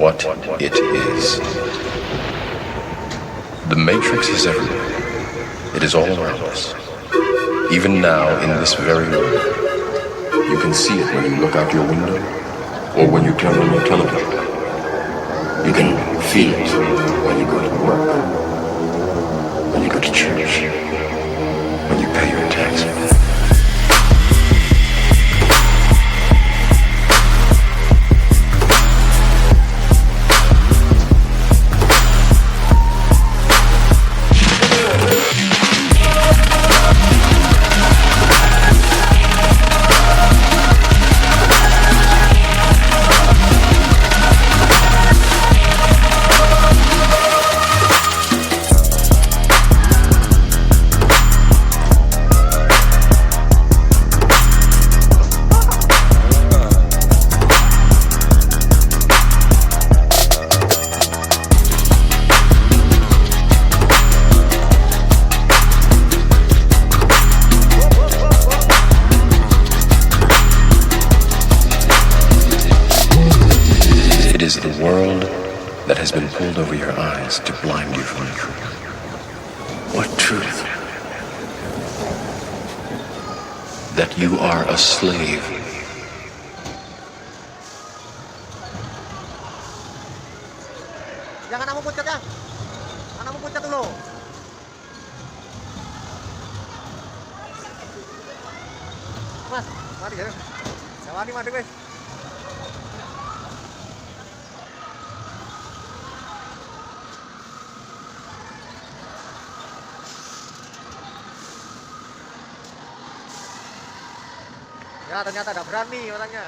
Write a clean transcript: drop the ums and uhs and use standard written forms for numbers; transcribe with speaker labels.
Speaker 1: What it is. The Matrix is everywhere. It is all around us. Even now, in this very room, you can see it when you look out your window or when you turn on your television. You can feel it when you go to work, when you go to church, when you pay your taxes. It is the world that has been pulled over your eyes to blind you from the truth. What truth? That you are a slave.
Speaker 2: Jangan kamu pucat ya. Kamu pucat dulu. Mas, mari ya. Sawani mati wes. Ya ternyata ada berani orangnya.